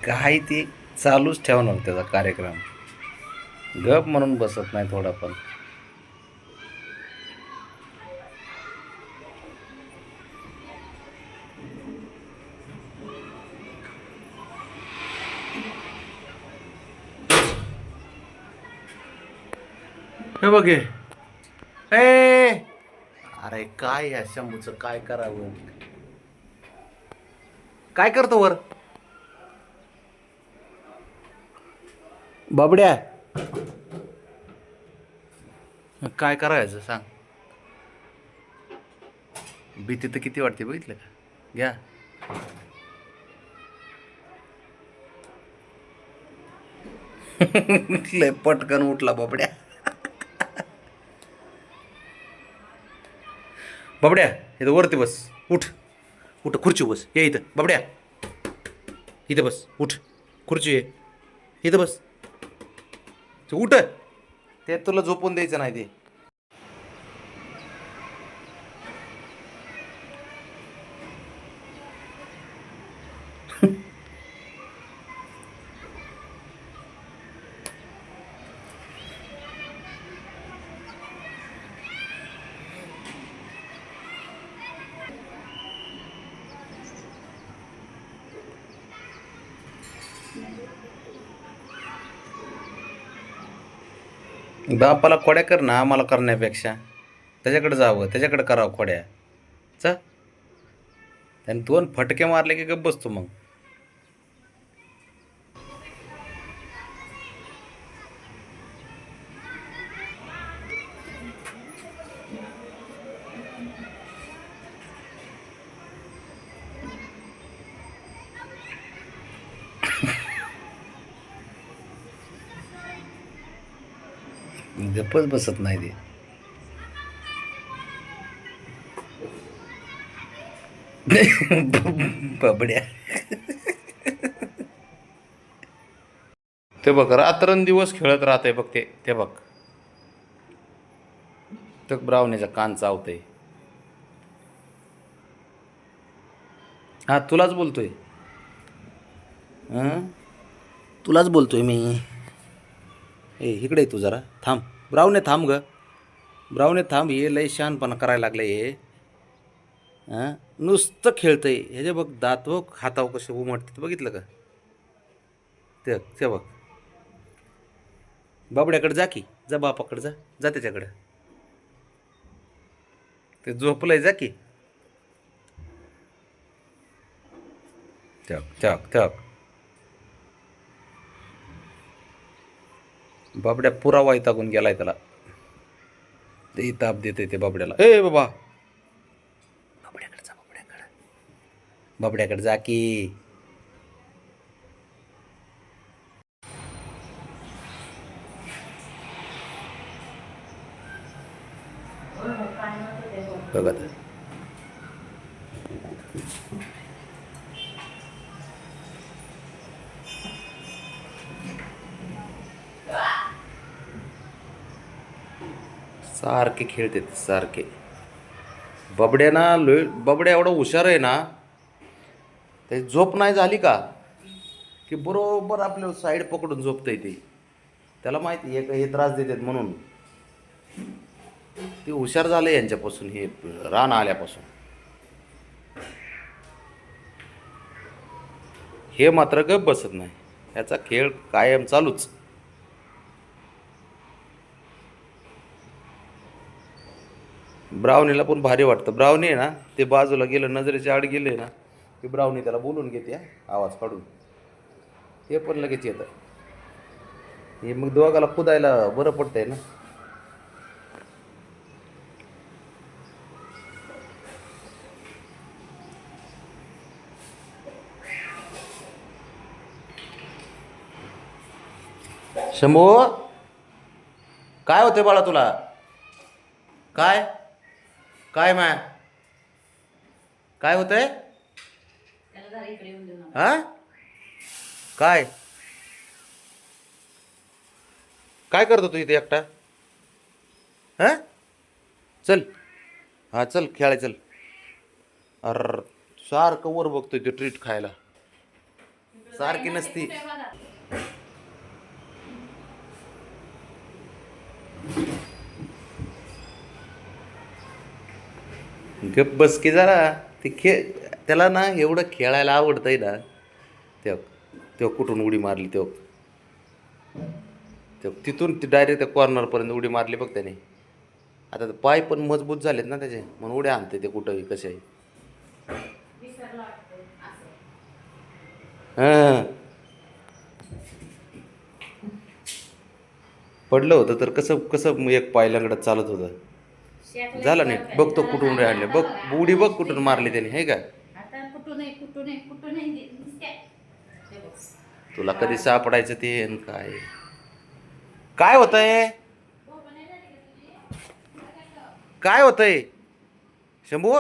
काय ते चालूच ठेवणार त्याचा कार्यक्रम. गप म्हणून बसत नाही थोडा पण. हे बघे. ए अरे काय ह्या शंभूचं काय करावं. काय करतो वर बाबड्या. काय करायचं सांग. भीती तर किती वाटते बघितलं का. घ्या. लय पटकन उठला बाबड्या. बाबड्या इथं वरती बस. उठ उठ खुर्ची बस. ये इथं बाबड्या. इथं बस. उठ खुर्ची ये इथं बस. उठ. ते तुला झोपून द्यायचं नाही ते. बापाला खोड्या कर ना आम्हाला करण्यापेक्षा. त्याच्याकडे जावं त्याच्याकडे करावं खोड्या. चा त्याने 2 फटके मारले की गप्प बसतो मग. गप्पच बसत नाही ते. बाबड्या. ते बघ रात्रंदिवस खेळत राहतंय बघ ते. ते बघ तो ब्रावणीचा कान चावतंय. हा तुलाच बोलतोय. हं तुलाच बोलतोय मी. ए इकडे तू जरा थांब. ब्रावणे थांब ग. ब्रावणे थांब. हे लय शहाणपणा करायला लागलं हे. हां नुसतं खेळतंय. ह्याचे बघ दात बघ हातावर कसे उमटतात बघितलं का. ते बघ. बाबड्याकडे जा की. जा बापाकडे जा. जा त्याच्याकडे. ते झोपलंय जा की. ठक ठक ठक. बाबड्या पुरा वैतागून गेलाय त्याला. ते ताप देते ते बाबड्याला. ए बाबा. बाबड्याकडे जा. बाबड्याकडे जा की. बघा सारखे खेळते सारखे. बबड्या ना बबड्या एवढा हुशार आहे ना. ते झोप नाही झाली का की बरोबर आपल्या साईड पकडून झोपतंय ते. त्याला माहिती आहे हे त्रास देतात म्हणून. ते हुशार झालं यांच्यापासून हे रान आल्यापासून. हे मात्र गप बसत नाही. याचा खेळ कायम चालूच. ब्रावणीला पण भारी वाटतं. ब्रावणी आहे ना ते बाजूला गेलं नजरेच्या आड गेले ना की ब्रावणी त्याला बोलून घेते आवाज काढून. ते पण लगेच येतं. हे मग दोघाला कुदायला बरं पडतंय ना. शंभू काय होते बाळा तुला. काय काय माय काय होतंय. हा काय काय करतो तू इथे एकटा. हा चल. हा चल खेळाय चल. अर सारखं वर बघतोय ते ट्रीट खायला. सारखी नसती. गप बस की जरा. ते त्याला ना एवढं खेळायला आवडतंय ना. तेव्हा तेव्हा कुठून उडी मारली तेव्हा तिथून ती डायरेक्ट त्या कॉर्नरपर्यंत उडी मारली बघ त्याने. आता ते पाय पण मजबूत झालेत ना त्याचे, म्हणून उड्या आणते ते कुठंही कशाही. हां, पडलं होतं तर कसं कसं एक पाय लंगडत चालत होतं. झालं नाही, बघतो कुठून उडी आणले बघ. उडी बघ कुठून मारली त्याने, हे का. तुला कधी सापडायचं ते आणि काय काय होतंय, काय होतंय शंभू.